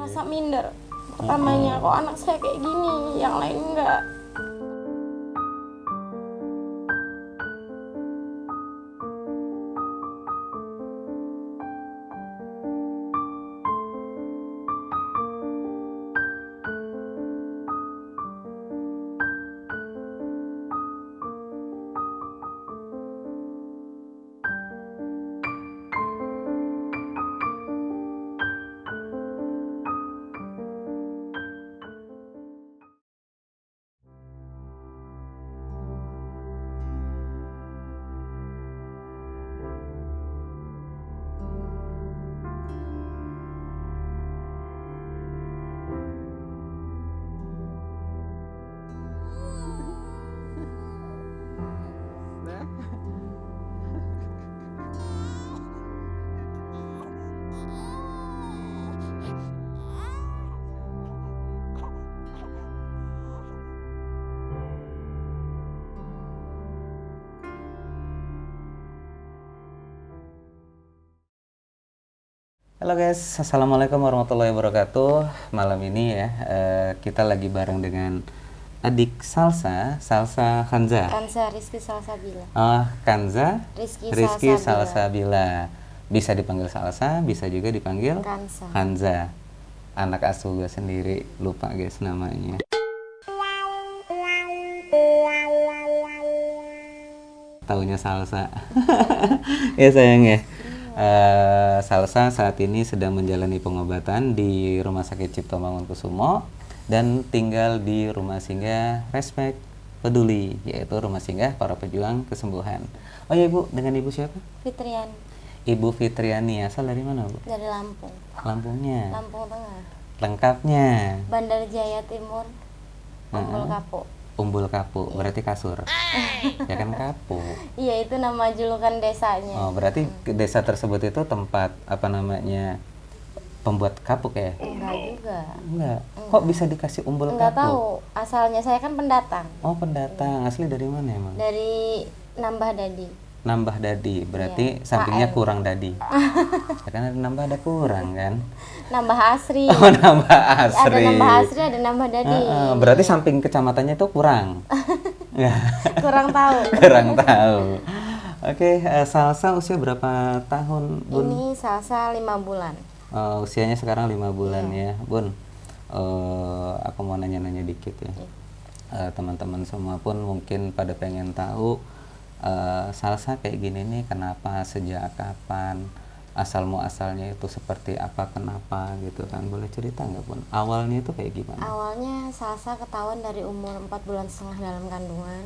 Merasa minder. Pertamanya kok anak saya kayak gini, yang lain enggak. Halo guys, assalamualaikum warahmatullahi wabarakatuh. Malam ini ya kita lagi bareng dengan adik Salsa Kanza. Kanza Rizky Salsabila. Kanza Rizky Salsabila. Bisa dipanggil Salsa, bisa juga dipanggil Kanza. Anak asuh gue sendiri, lupa guys namanya. Taunya Salsa. Ya sayang ya. Salsa saat ini sedang menjalani pengobatan di Rumah Sakit Cipto Mangunkusumo dan tinggal di Rumah Singgah Respect Peduli, yaitu Rumah Singgah para pejuang kesembuhan. Oh ya Bu, dengan Ibu siapa? Fitriani. Ibu Fitriani, asal dari mana Bu? Dari Lampung. Lampungnya? Lampung Tengah. Lengkapnya? Bandar Jaya Timur, Umbul Kapu. Umbul Kapu, berarti kasur. Ya kan Kapu. Iya, itu nama julukan desanya. Oh, berarti desa tersebut itu tempat apa namanya pembuat kapuk ya? Enggak juga. Enggak. Kok bisa dikasih umbul Enggak kapuk? tahu. Asalnya saya kan pendatang. Oh, pendatang. Asli dari mana emang? Dari Nambah Dadi. Nambah Dadi, berarti sampingnya KL. kurang dadi. Ya kan ada nambah ada kurang kan? Nambah Asri. Oh, nambah Ada asri. Nambah Asri, ada Nambah Dadi. Berarti samping kecamatannya itu kurang. Ya. Kurang tahu. Kurang tahu. Oke, Salsa usia berapa tahun, Bun? Ini Salsa 5 bulan. Usianya sekarang 5 bulan ya, Bun. Aku mau nanya-nanya dikit ya. Teman-teman semua pun mungkin pada pengen tahu Salsa kayak gini nih kenapa, sejak kapan, asal muasalnya itu seperti apa, kenapa gitu kan, boleh cerita nggak Bun? Awalnya itu kayak gimana? Awalnya Salsa ketahuan dari umur 4 bulan setengah dalam kandungan.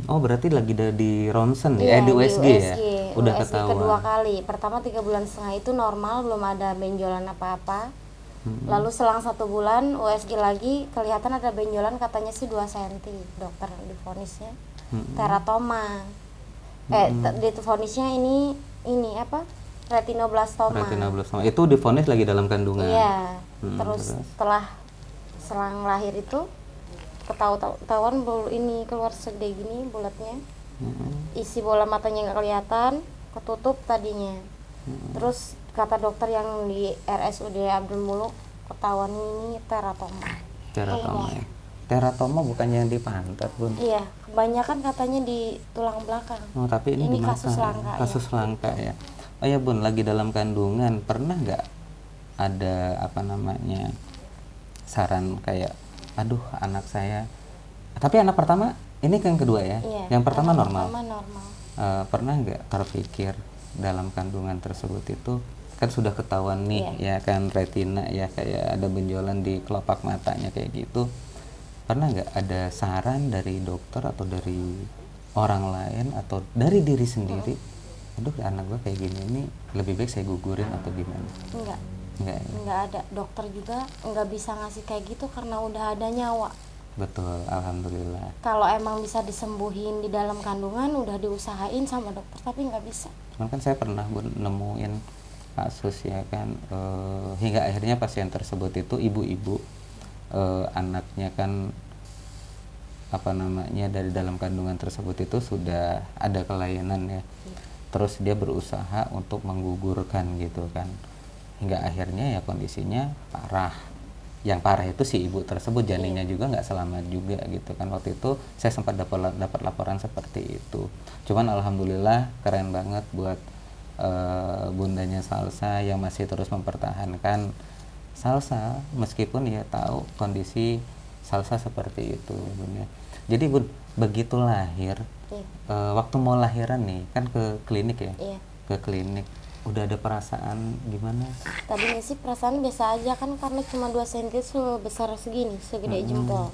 Oh berarti lagi di ronsen Iya, ya, di USG ya? Udah USG ketahuan. kedua kali. Pertama 3 bulan setengah itu normal, belum ada benjolan apa-apa. Lalu selang 1 bulan USG lagi kelihatan ada benjolan, katanya sih 2 cm. Dokter divonisnya teratoma. Divonisnya ini apa? Retinoblastoma. Retinoblastoma. Itu divonis lagi dalam kandungan. Iya. Terus setelah selang lahir itu ketahuan ini keluar segede gini bulatnya. Isi bola matanya nggak kelihatan, ketutup tadinya. Terus kata dokter yang di RSUD Abdul Muluk, ketahuan ini teratoma. Teratoma ya. Teratoma bukannya yang di pantat, Bun? Iya, kebanyakan katanya di tulang belakang. Oh, tapi ini di kasus mata. langka. Kasus langka ya. Oh ya, Bun, lagi dalam kandungan pernah nggak ada apa namanya saran kayak, aduh anak saya. Tapi anak pertama ini yang kedua ya. Iya, Yang pertama normal. normal. Pernah nggak terpikir dalam kandungan tersebut itu kan sudah ketahuan nih ya kan retina ya, kayak ada benjolan di kelopak matanya kayak gitu. Pernah nggak ada saran dari dokter atau dari orang lain atau dari diri sendiri, aduh anak gue kayak gini nih lebih baik saya gugurin atau gimana? Enggak ya? Enggak ada. Dokter juga enggak bisa ngasih kayak gitu karena udah ada nyawa. Betul, alhamdulillah. Kalau emang bisa disembuhin di dalam kandungan udah diusahain sama dokter, tapi nggak bisa. Cuman kan saya pernah nemuin kasus ya kan, hingga akhirnya pasien tersebut itu ibu-ibu, anaknya kan apa namanya dari dalam kandungan tersebut itu sudah ada kelainan ya. Terus dia berusaha untuk menggugurkan gitu kan, hingga akhirnya ya kondisinya parah yang parah itu si ibu tersebut, janinnya juga nggak selamat juga gitu kan. Waktu itu saya sempat dapat laporan seperti itu. Cuman alhamdulillah keren banget buat bundanya Salsa yang masih terus mempertahankan Salsa meskipun ya tahu kondisi Salsa seperti itu bun ya. Jadi bun, begitu lahir waktu mau lahiran nih kan ke klinik ya, ke klinik udah ada perasaan gimana? Tadinya sih perasaan biasa aja kan, karena cuma 2 cm sebesar segini, segede jempol.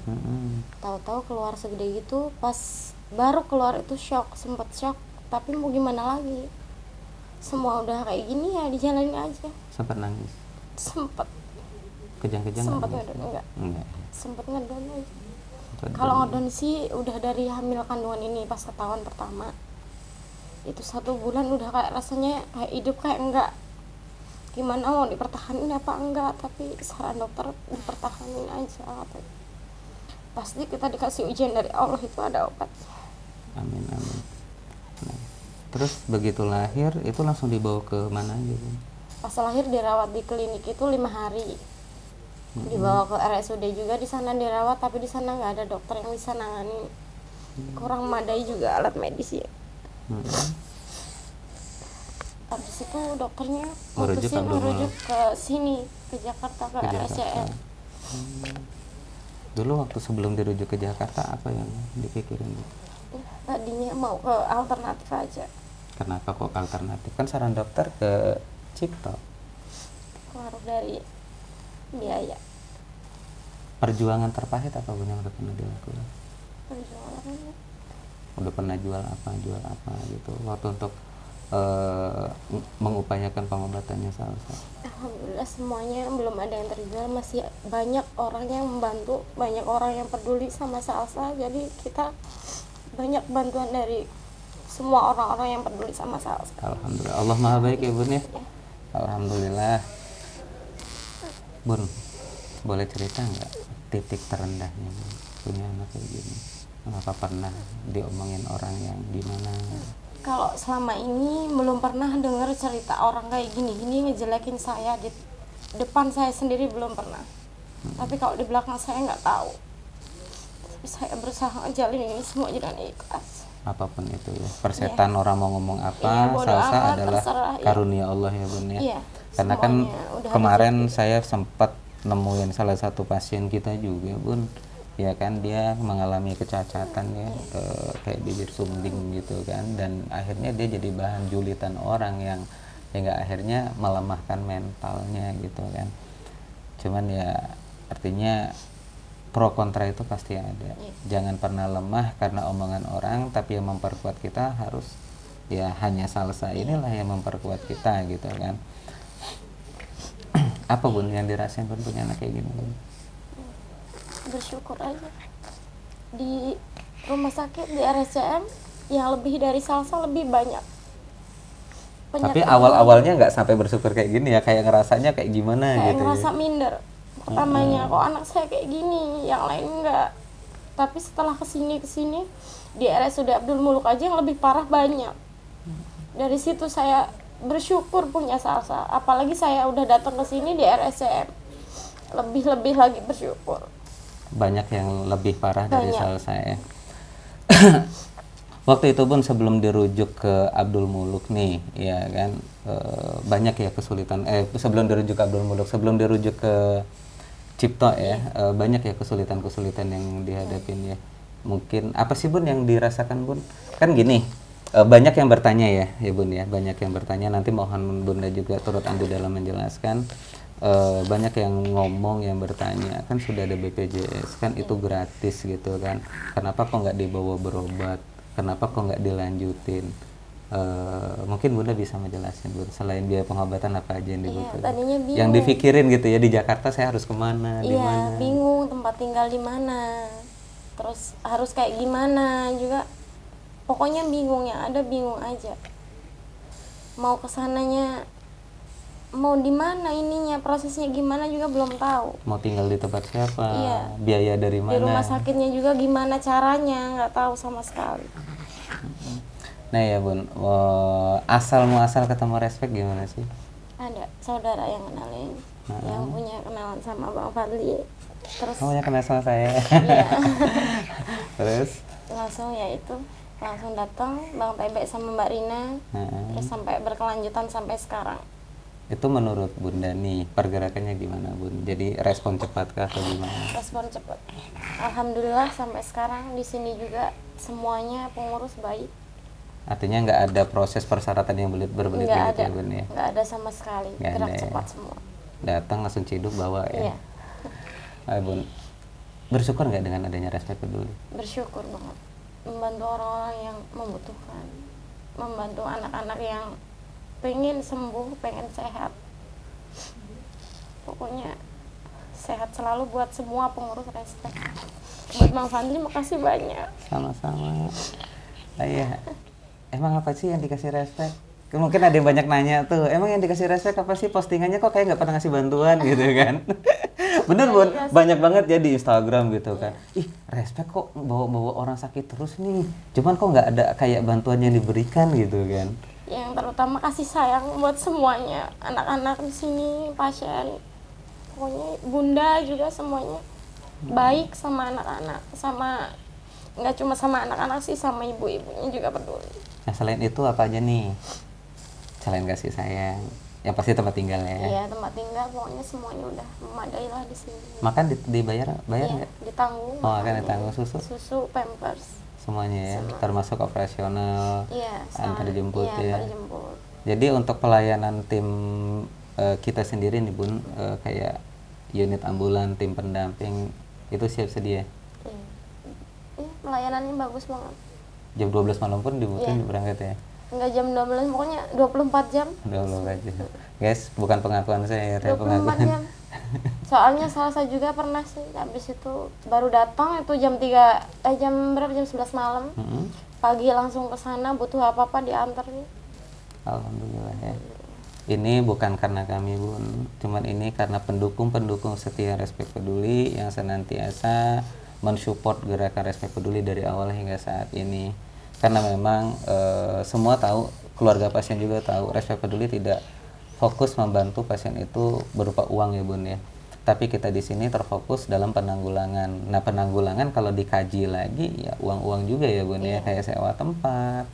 Tahu-tahu keluar segede gitu, pas baru keluar itu sempat shock, tapi mau gimana lagi? Semua udah kayak gini ya dijalanin aja. Sempat nangis? Sempat. Kejang-kejang sempat ngedon enggak? Sempat ngedon aja. Kalau ngedon sih udah dari hamil kandungan ini, pas ketahuan pertama itu 1 bulan udah kayak rasanya kayak hidup kayak enggak, gimana mau dipertahanin apa enggak, tapi saran dokter dipertahanin aja katanya. Pasti kita dikasih ujian dari Allah, itu ada obat. Amin amin. Nah, terus begitu lahir itu langsung dibawa ke mana gitu? Pas lahir dirawat di klinik itu 5 hari. Dibawa ke RSUD juga, di sana dirawat, tapi di sana nggak ada dokter yang bisa nangani, kurang memadai juga alat medis ya. Habis itu dokternya merujuk ke sini, ke Jakarta, ke RSCM. Dulu waktu sebelum dirujuk ke Jakarta apa yang dipikirin? Tadinya mau ke alternatif aja. Kenapa kok alternatif? Kan saran dokter ke Cipto. Keluar dari biaya. Perjuangan terpahit apa pun yang udah pernah dilakukan? Perjuangan. Udah pernah jual apa gitu waktu untuk mengupayakan pengobatannya Salsa? Alhamdulillah semuanya belum ada yang terjual, masih banyak orang yang membantu, banyak orang yang peduli sama Salsa, jadi kita banyak bantuan dari semua orang-orang yang peduli sama Salsa. Alhamdulillah, Allah maha baik ya bun ya. Alhamdulillah. Bun, boleh cerita nggak titik terendahnya punya anak kayak gini? Apa pernah diomongin orang yang gimana? Kalau selama ini belum pernah dengar cerita orang kayak gini ngejelekin saya di depan saya sendiri, belum pernah. Tapi kalau di belakang saya nggak tahu. Tapi saya berusaha ngejalin ini semua dengan ikhlas. Apapun itu ya, persetan orang mau ngomong apa, Salsa adalah karunia Allah ya bun ya. Karena kan kemarin saya sempat nemuin salah satu pasien kita juga bun, ya kan, dia mengalami kecacatan ya, kayak bibir sumbing gitu kan, dan akhirnya dia jadi bahan julitan orang yang hingga akhirnya melemahkan mentalnya gitu kan. Cuman ya artinya pro kontra itu pasti ada. Jangan pernah lemah karena omongan orang, tapi yang memperkuat kita harus ya hanya Salsa inilah yang memperkuat kita gitu kan. Apa bun yang dirasain bun punya anak kayak gini bun? Bersyukur aja. Di rumah sakit di RSCM yang lebih dari Salsa lebih banyak. Tapi awal-awalnya nggak sampai bersyukur kayak gini ya, kayak ngerasanya kayak gimana kayak gitu. Ngerasa minder. Pertamanya kok anak saya kayak gini, yang lain enggak. Tapi setelah kesini di RSUD Abdul Muluk aja yang lebih parah banyak. Dari situ saya bersyukur punya Salsa. Apalagi saya udah datang ke sini di RSCM, lebih lagi bersyukur. Banyak yang lebih parah dari Salsa ya. Waktu itu pun sebelum dirujuk ke Abdul Muluk nih, ya kan, banyak ya kesulitan. Sebelum dirujuk ke Abdul Muluk, sebelum dirujuk ke Cipto ya, banyak ya kesulitan-kesulitan yang dihadapin ya. Mungkin apa sih bun yang dirasakan bun? Kan gini, banyak yang bertanya ya bun ya, banyak yang bertanya. Nanti mohon bunda juga turut andil dalam menjelaskan. Banyak yang ngomong, yang bertanya, kan sudah ada BPJS, kan itu gratis gitu kan, kenapa kok nggak dibawa berobat, kenapa kok nggak dilanjutin? Mungkin bunda bisa menjelaskan bun, selain biaya pengobatan apa aja yang dibutuhkan, yang dipikirin gitu ya, di Jakarta saya harus kemana, di mana? Bingung tempat tinggal di mana, terus harus kayak gimana juga, pokoknya bingung, yang ada bingung aja, mau kesananya mau di mana, ininya prosesnya gimana juga belum tahu. Mau tinggal di tempat siapa? Biaya dari mana? Di rumah sakitnya juga gimana caranya, nggak tahu sama sekali. Nah ya bun, asal muasal ketemu Respect gimana sih? Ada saudara yang kenalin. yang punya kenalan sama Bang Fadli. Terus Oh ya, kenal sama saya. iya. Terus Langsung ya itu langsung datang Bang Tebe sama Mbak Rina. Terus sampai berkelanjutan sampai sekarang. itu menurut Bunda nih pergerakannya gimana Bun? Jadi respon cepatkah atau gimana? Respon cepat. Alhamdulillah sampai sekarang di sini juga semuanya pengurus baik. Artinya nggak ada proses persyaratan yang berbelit-belit Nggak gitu ada, ya Bun ya? nggak ada sama sekali. Nggak Gerak ada ya. cepat semua. Datang langsung ciduk bawa ya? Iya, Bun, bersyukur nggak dengan adanya Respek Peduli? bersyukur banget. Membantu orang-orang yang membutuhkan, membantu anak-anak yang pengen sembuh, pengen sehat. Pokoknya sehat selalu buat semua pengurus Respek. Buat Bang Fadli makasih banyak. Sama-sama. Iya. Emang apa sih yang dikasih Respek? Mungkin ada yang banyak nanya tuh, emang yang dikasih Respek apa sih, postingannya kok kayak nggak pernah ngasih bantuan gitu kan? Bener Bun, banyak banget ya di Instagram gitu kan. Ih, Respek kok bawa-bawa orang sakit terus nih, cuman kok nggak ada kayak bantuan yang diberikan gitu kan? Yang terutama kasih sayang buat semuanya, anak-anak di sini, pasien, pokoknya bunda juga semuanya baik sama anak-anak, sama nggak cuma sama anak-anak sih, sama ibu-ibunya juga peduli. Nah selain itu apa aja nih? Selain kasih sayang, yang pasti tempat tinggal ya. Iya, tempat tinggal pokoknya semuanya udah memadai lah di sini. Makan dibayar Iya, nggak? ditanggung. Oh, kan makannya. ditanggung. Susu Pampers. semuanya ya, Semua. termasuk operasional, Iya, antar jemput iya, ya. antar jemput. Jadi untuk pelayanan tim kita sendiri nih Bun, kayak unit ambulan, tim pendamping itu siap sedia. Iya. Iya, pelayanannya bagus banget. Jam 12 malam pun dibutuhin Iya. berangkat ya. Enggak jam 12, pokoknya 24 jam. 12 aja. Guys, bukan pengakuan saya, 24 pengakuan. jam. Soalnya Selasa juga pernah sih, habis itu baru datang itu jam 3 jam berapa, jam 11 malam. Pagi langsung ke sana, butuh apa-apa diantar nih. Alhamdulillah ya. Ini bukan karena kami Bun, cuman ini karena pendukung-pendukung setia Respek Peduli yang senantiasa mensupport gerakan Respek Peduli dari awal hingga saat ini. Karena memang semua tahu, keluarga pasien juga tahu, Respek Peduli tidak fokus membantu pasien itu berupa uang ya Bun ya. Tapi kita di sini terfokus dalam penanggulangan. Nah, penanggulangan kalau dikaji lagi ya uang-uang juga ya Bun ya, kayak sewa tempat,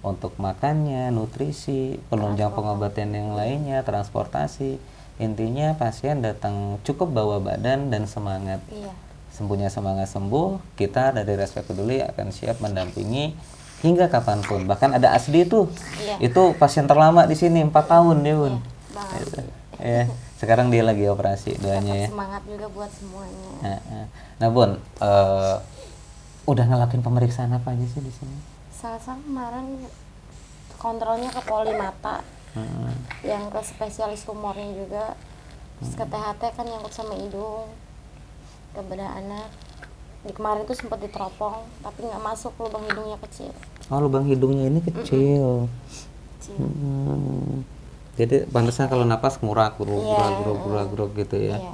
untuk makannya, nutrisi, penunjang pengobatan yang lainnya, transportasi. Intinya pasien datang cukup bawa badan dan semangat. Iya. Sembuhnya semangat sembuh, kita dari Respek Peduli akan siap mendampingi hingga kapanpun. Bahkan ada Asdi tuh, Iya. itu pasien terlama di sini 4 tahun dia Bun. Bang. Gitu. Ya, sekarang dia lagi operasi, doanya ya. Semangat juga buat semuanya. Nah Bun, udah ngelakuin pemeriksaan apa aja sih di sini? Selasa kemarin kontrolnya ke poli mata, yang ke spesialis tumornya juga, terus ke THT kan nyangkut sama hidung, ke bedah anak. Di kemarin tuh sempat diteropong, tapi nggak masuk, lubang hidungnya kecil. Oh, lubang hidungnya ini kecil. Kecil. Jadi pantasnya kalau napas ngurak Iya, gitu ya. Iya.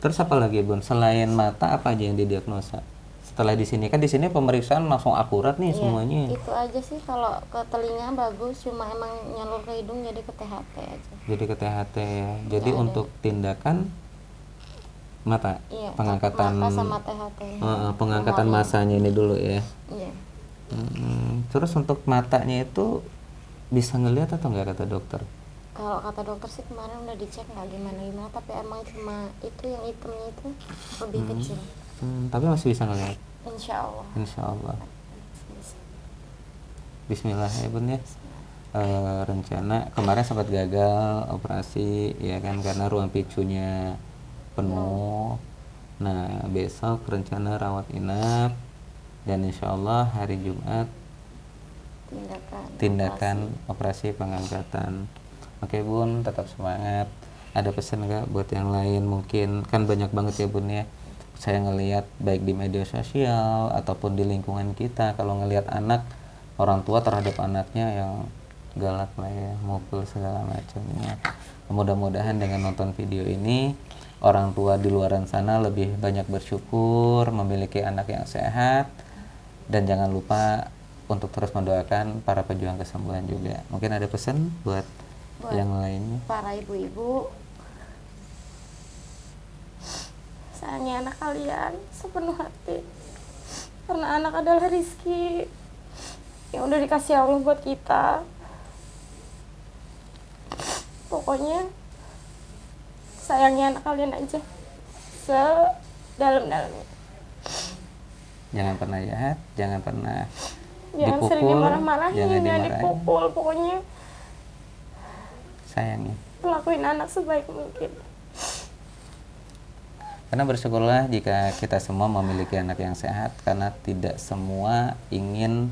Terus apa lagi Bun? Selain mata apa aja yang didiagnosa? Setelah di sini kan di sini pemeriksaan langsung akurat nih Iya, semuanya. itu aja sih. Kalau ke telinga bagus, cuma emang nyalur ke hidung jadi ke THT aja. Jadi ke THT ya. Jadi Nggak ada. untuk tindakan mata, Iya, pengangkatan mata sama THT. pengangkatan Tumornya. masanya ini dulu ya. Iya. Terus untuk matanya itu bisa ngelihat atau enggak kata dokter? Kalau kata dokter sih kemarin udah dicek nggak gimana-gimana, tapi emang cuma itu yang hitamnya itu lebih kecil. Tapi masih bisa ngelihat. Insya Allah. Insya Allah. Bisa. Bismillah ya Bun ya. Rencana kemarin sempat gagal operasi ya kan karena ruang picunya penuh. Nah besok rencana rawat inap dan insya Allah hari Jumat tindakan operasi pengangkatan. Oke Bun, tetap semangat. Ada pesan nggak buat yang lain? Mungkin kan banyak banget ya Bun ya. Saya ngelihat baik di media sosial ataupun di lingkungan kita, kalau ngelihat anak, orang tua terhadap anaknya yang galak lah ya, mukul segala macamnya. Mudah-mudahan dengan nonton video ini, orang tua di luaran sana lebih banyak bersyukur memiliki anak yang sehat, dan jangan lupa untuk terus mendoakan para pejuang kesembuhan juga. Mungkin ada pesan buat yang lainnya? Para ibu-ibu sayangi anak kalian sepenuh hati, karena anak adalah rizki yang udah dikasih Allah buat kita. Pokoknya sayangi anak kalian aja sedalam-dalamnya. Jangan pernah jahat, jangan pernah Jangan dipukul, sering dimarah-marahin, jangan jangan dimarahin. dipukul. Pokoknya Sayangi. lakuin anak sebaik mungkin. Karena bersyukurlah jika kita semua memiliki anak yang sehat, karena tidak semua ingin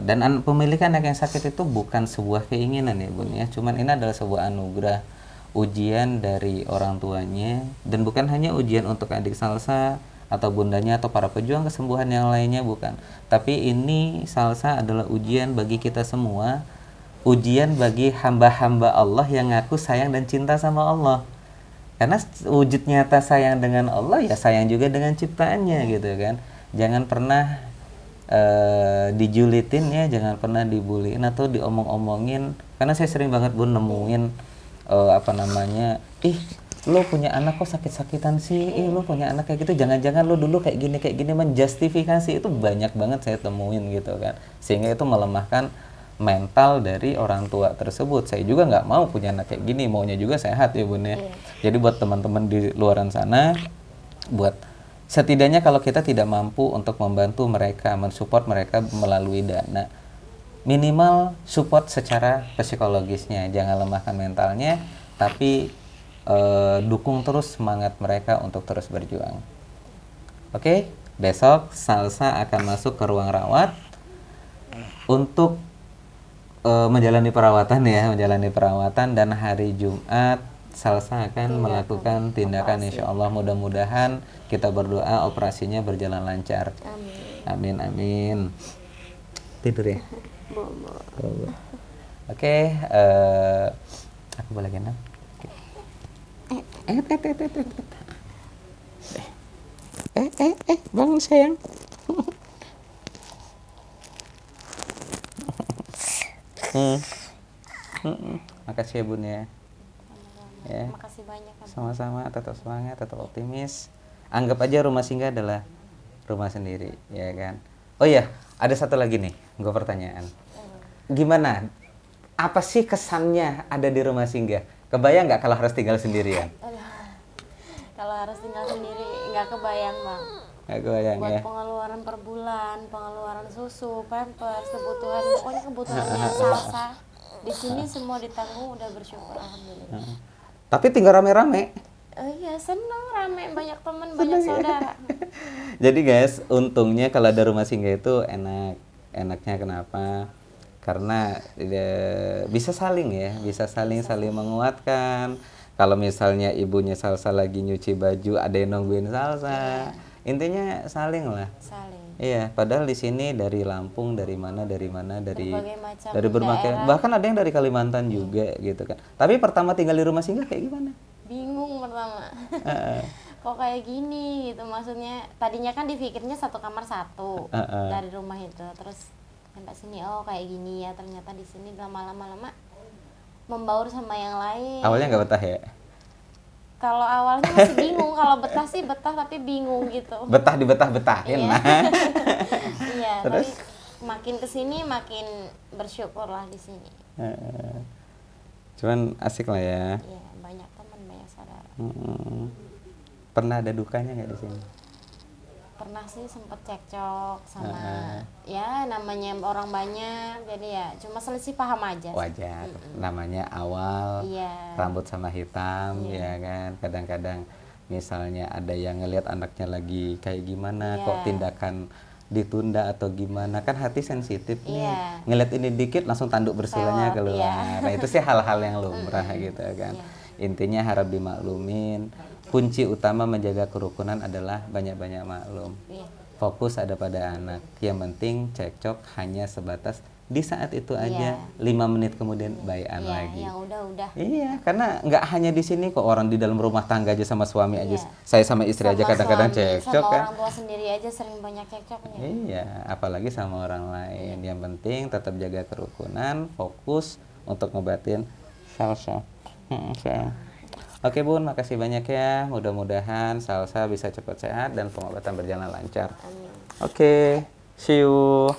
dan pemilikan anak yang sakit itu bukan sebuah keinginan ya Bun ya, cuman ini adalah sebuah anugerah, ujian dari orang tuanya, dan bukan hanya ujian untuk adik Salsa atau bundanya atau para pejuang kesembuhan yang lainnya, bukan, tapi ini Salsa adalah ujian bagi kita semua, ujian bagi hamba-hamba Allah yang ngaku sayang dan cinta sama Allah. Karena wujud nyata sayang dengan Allah ya sayang juga dengan ciptaannya gitu kan. Jangan pernah dijulitin ya, jangan pernah dibuliin atau diomong-omongin. Karena saya sering banget Bun nemuin ih lo punya anak kok sakit-sakitan sih, lo punya anak kayak gitu, jangan-jangan lo dulu kayak gini menjustifikasi. Itu banyak banget saya temuin gitu kan, sehingga itu melemahkan mental dari orang tua tersebut. Saya juga nggak mau punya anak kayak gini, maunya juga sehat ya Bun ya. Jadi buat teman-teman di luaran sana, buat setidaknya kalau kita tidak mampu untuk membantu mereka, mensupport mereka melalui dana, minimal support secara psikologisnya, jangan lemahkan mentalnya, tapi dukung terus semangat mereka untuk terus berjuang. Oke, besok Salsa akan masuk ke ruang rawat untuk menjalani perawatan dan hari Jumat Salsa akan melakukan tindakan, insya Allah. Mudah-mudahan kita berdoa operasinya berjalan lancar. Amin. Tidur ya? Boleh. Oke, aku boleh gendong? Bangun sayang. Makasih ya Bun ya. Ya. Makasih banyak. Sama-sama, tetap semangat, tetap optimis. Anggap aja rumah singgah adalah rumah sendiri, ya kan? Oh iya, ada satu lagi nih, gue pertanyaan. Gimana? Apa sih kesannya ada di rumah singgah? Kebayang nggak kalau harus tinggal sendirian? Kalau harus tinggal sendiri nggak kebayang Bang. Nggak kebayang Buat ya? pengeluaran per bulan, pengeluaran susu, pampers, pokoknya kebutuhannya Salsa di sini semua ditanggung, udah bersyukur alhamdulillah. Tapi tinggal rame-rame. Iya, seneng rame, banyak teman, banyak saudara. Jadi guys, untungnya kalau ada rumah singgah itu enaknya kenapa? Karena bisa saling saling menguatkan. Kalau misalnya ibunya Salsa lagi nyuci baju, ada yang nungguin Salsa. Intinya saling lah. Iya, padahal di sini dari Lampung, dari berbagai, bahkan ada yang dari Kalimantan juga gitu kan. Tapi pertama tinggal di rumah singgah kayak gimana? Bingung pertama. Kok kayak gini gitu, maksudnya tadinya kan dipikirnya satu kamar satu dari rumah itu, terus sampai sini oh kayak gini ya, ternyata di sini lama-lama membaur sama yang lain. Awalnya nggak betah ya? Kalau awalnya masih bingung, kalau betah sih betah tapi bingung gitu. Betah dibetah-betahin lah. Iya, terus tapi makin kesini makin bersyukur lah di sini. Cuman asik lah ya. Iya, banyak teman, banyak saudara. Pernah ada dukanya nggak di sini? Pernah sih sempet cekcok sama ya namanya orang banyak, jadi ya cuma selisih paham aja. Wajar, namanya awal, rambut sama hitam, ya kan. Kadang-kadang misalnya ada yang ngelihat anaknya lagi kayak gimana, kok tindakan ditunda atau gimana, kan hati sensitif nih. Ngelihat ini dikit langsung tanduk bersulanya keluar. Nah itu sih hal-hal yang lumrah gitu kan. Intinya harap dimaklumin. Kunci utama menjaga kerukunan adalah banyak-banyak maklum. Fokus ada pada anak. Yang penting cekcok hanya sebatas di saat itu aja. 5 menit kemudian bayan lagi. Yang udah. Iya, karena nggak hanya di sini kok, orang di dalam rumah tangga aja sama suami aja. Saya sama istri aja kadang-kadang cekcok kan. Sama orang tua sendiri aja sering banyak cekcoknya. Iya, apalagi sama orang lain. Yang penting tetap jaga kerukunan, fokus untuk ngobatin Salsa. Oke Bun, makasih banyak ya. Mudah-mudahan Salsa bisa cepat sehat dan pengobatan berjalan lancar. Amin. Oke, see you.